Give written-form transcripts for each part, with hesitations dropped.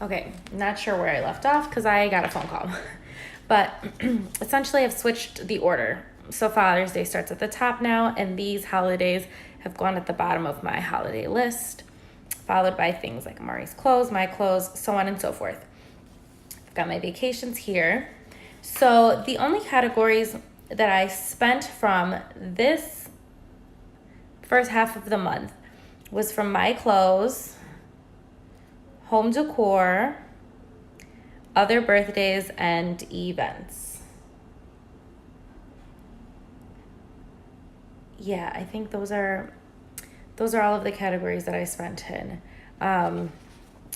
Okay, not sure where I left off because I got a phone call. But essentially, I've switched the order. So Father's Day starts at the top now, and these holidays have gone at the bottom of my holiday list, followed by things like Amari's clothes, my clothes, so on and so forth. I've got my vacations here. So the only categories that I spent from this first half of the month was from my clothes, home decor, other birthdays, and events. Yeah, I think those are all of the categories that I spent in.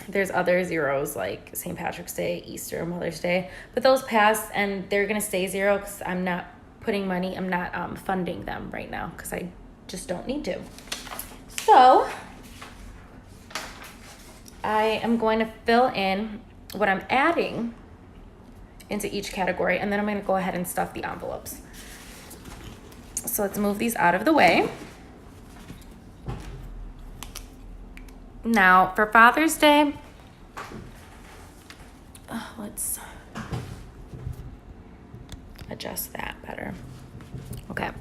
There's other zeros like St. Patrick's Day, Easter, Mother's Day, but those passed and they're gonna stay zero because I'm not putting money, I'm not funding them right now because I just don't need to. So I am going to fill in what I'm adding into each category, and then I'm going to go ahead and stuff the envelopes. So let's move these out of the way. Now for Father's Day, let's adjust that better. Okay.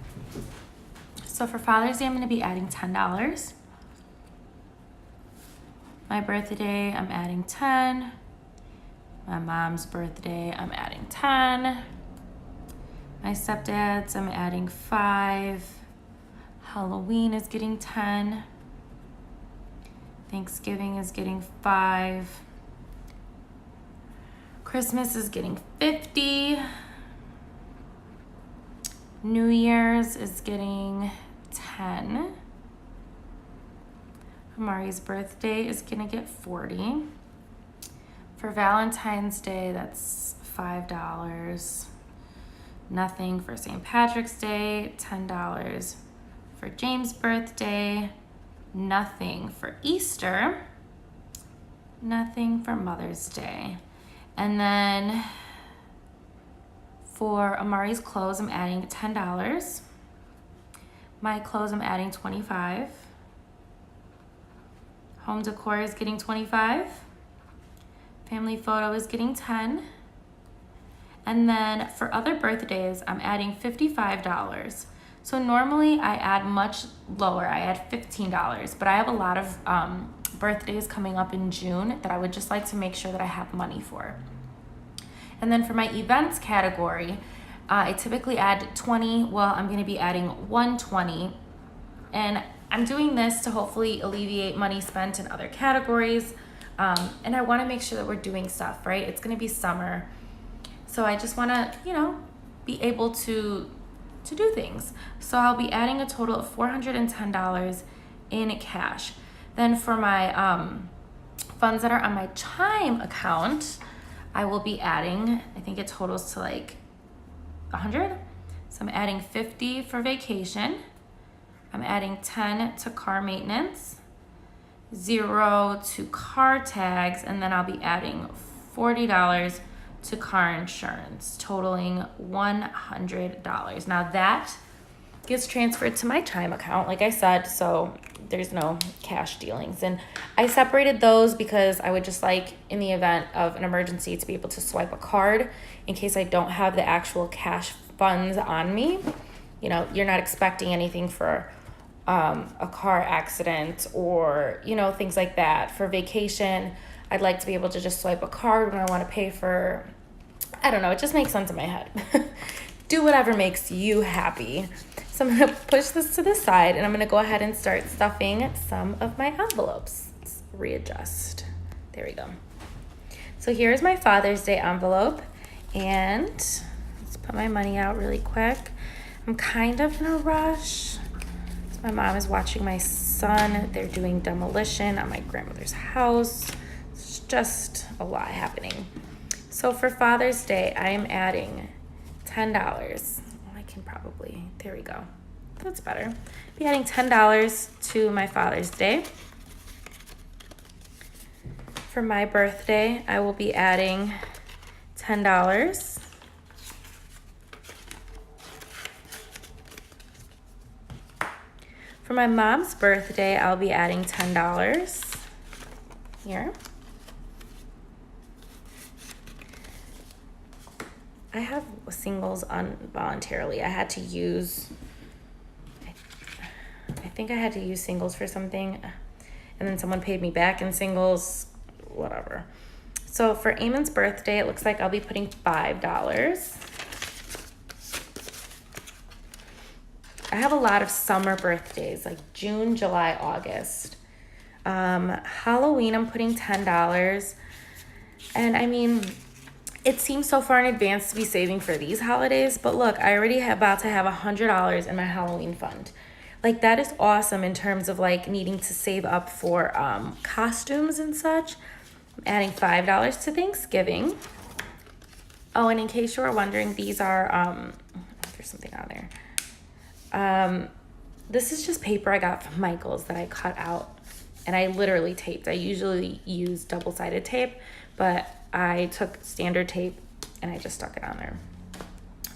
So for Father's Day, I'm going to be adding $10. My birthday, I'm adding 10. My mom's birthday, I'm adding 10. My stepdad's, I'm adding 5. Halloween is getting 10. Thanksgiving is getting 5. Christmas is getting 50. New Year's is getting 10. Amari's birthday is gonna get 40. For Valentine's Day, that's $5. Nothing for St. Patrick's Day, $10. For James' birthday, nothing for Easter, nothing for Mother's Day. And then for Amari's clothes, I'm adding $10. My clothes, I'm adding 25. Home decor is getting 25. Family photo is getting 10. And then for other birthdays, I'm adding $55. So normally I add much lower, I add $15, but I have a lot of birthdays coming up in June that I would just like to make sure that I have money for. And then for my events category, I typically add 20. Well, I'm gonna be adding 120. And I'm doing this to hopefully alleviate money spent in other categories. And I wanna make sure that we're doing stuff, right? It's gonna be summer. So I just wanna, be able to do things. So I'll be adding a total of $410 in cash. Then for my funds that are on my Chime account, I will be adding, I think it totals to like 100. So I'm adding 50 for vacation. I'm adding 10 to car maintenance, 0 to car tags, and then I'll be adding $40 to car insurance, totaling $100. Now that gets transferred to my Chime account, like I said, so there's no cash dealings. And I separated those because I would just like, in the event of an emergency, to be able to swipe a card in case I don't have the actual cash funds on me. You're not expecting anything for a car accident or, things like that. For vacation, I'd like to be able to just swipe a card when I want to pay for, I don't know, it just makes sense in my head. Do whatever makes you happy. So I'm going to push this to the side and I'm going to go ahead and start stuffing some of my envelopes. Let's readjust. There we go. So here's my Father's Day envelope, and let's put my money out really quick. I'm kind of in a rush. So my mom is watching my son. They're doing demolition on my grandmother's house. It's just a lot happening. So for Father's Day, I am adding $10. I can probably, there we go. That's better. Be adding $10 to my Father's Day. For my birthday, I will be adding $10. For my mom's birthday, I'll be adding $10 here. I have singles involuntarily. I think I had to use singles for something, and then someone paid me back in singles, whatever. So for Eamon's birthday, it looks like I'll be putting $5. I have a lot of summer birthdays, like June, July, August. Halloween, I'm putting $10. And I mean, it seems so far in advance to be saving for these holidays, but look, I already about to have $100 in my Halloween fund. Like, that is awesome in terms of like needing to save up for costumes and such. I'm adding $5 to Thanksgiving. Oh, and in case you were wondering, these are, there's something on there. This is just paper I got from Michael's that I cut out and I literally taped. I usually use double-sided tape, but I took standard tape and I just stuck it on there.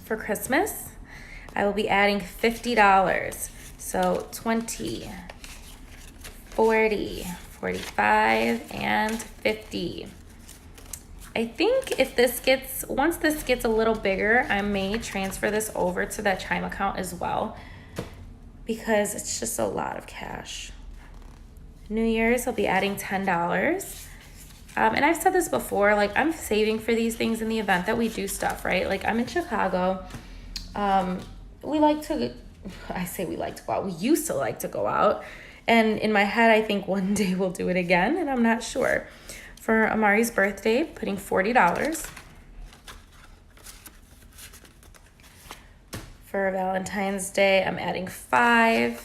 For Christmas, I will be adding $50. So 20, 40, 45, and 50. I think if once this gets a little bigger, I may transfer this over to that Chime account as well, because it's just a lot of cash. New Year's, I'll be adding $10. And I've said this before, like, I'm saving for these things in the event that we do stuff, right? Like, I'm in Chicago. We like to go out. We used to like to go out. And in my head, I think one day we'll do it again, and I'm not sure. For Amari's birthday, putting $40. For Valentine's Day, I'm adding $5. I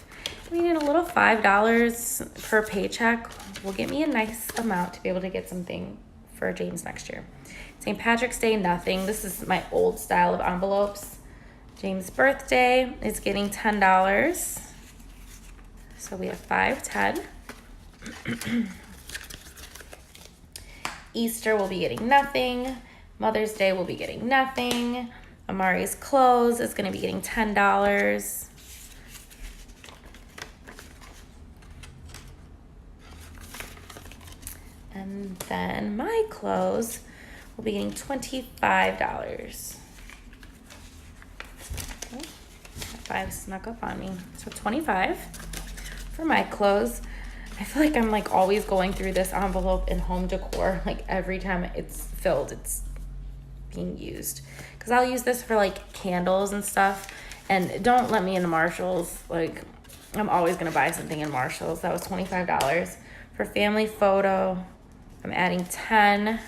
mean, a little $5 per paycheck will get me a nice amount to be able to get something for James next year. St. Patrick's Day, nothing. This is my old style of envelopes. James' birthday is getting $10. So we have 5, 10. Easter will be getting nothing. Mother's Day will be getting nothing. Amari's clothes is going to be getting $10. And then my clothes will be getting $25. Okay. 5 snuck up on me. So 25 for my clothes. I feel like I'm like always going through this envelope in home decor. Like every time it's filled, it's being used. Because I'll use this for like candles and stuff. And don't let me into Marshall's. Like, I'm always going to buy something in Marshall's. That was $25. For family photo, I'm adding 10.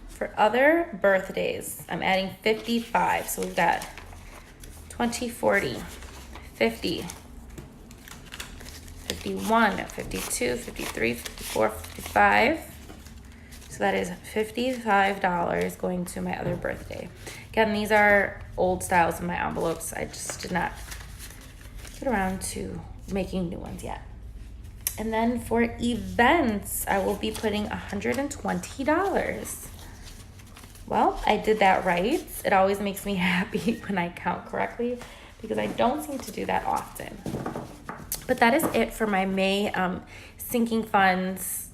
For other birthdays, I'm adding 55. So we've got 20, 40, 50, 51, 52, 53, 54, 55. So that is $55 going to my other birthday. Again, these are old styles in my envelopes. I just did not get around to making new ones yet. And then for events, I will be putting $120. Well, I did that right. It always makes me happy when I count correctly because I don't seem to do that often. But that is it for my May sinking funds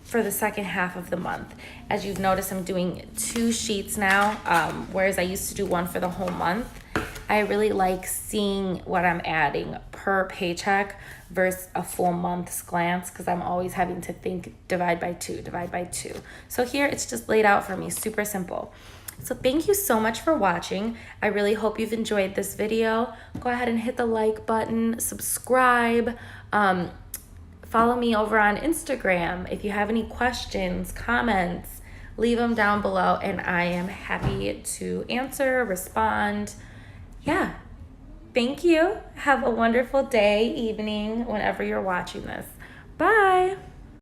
for the second half of the month. As you've noticed, I'm doing 2 sheets now, whereas I used to do one for the whole month. I really like seeing what I'm adding per paycheck versus a full month's glance because I'm always having to think divide by 2. So here it's just laid out for me, super simple. So thank you so much for watching. I really hope you've enjoyed this video. Go ahead and hit the like button, subscribe, follow me over on Instagram. If you have any questions, comments, leave them down below and I am happy to answer, respond. Yeah, thank you. Have a wonderful day, evening, whenever you're watching this. Bye.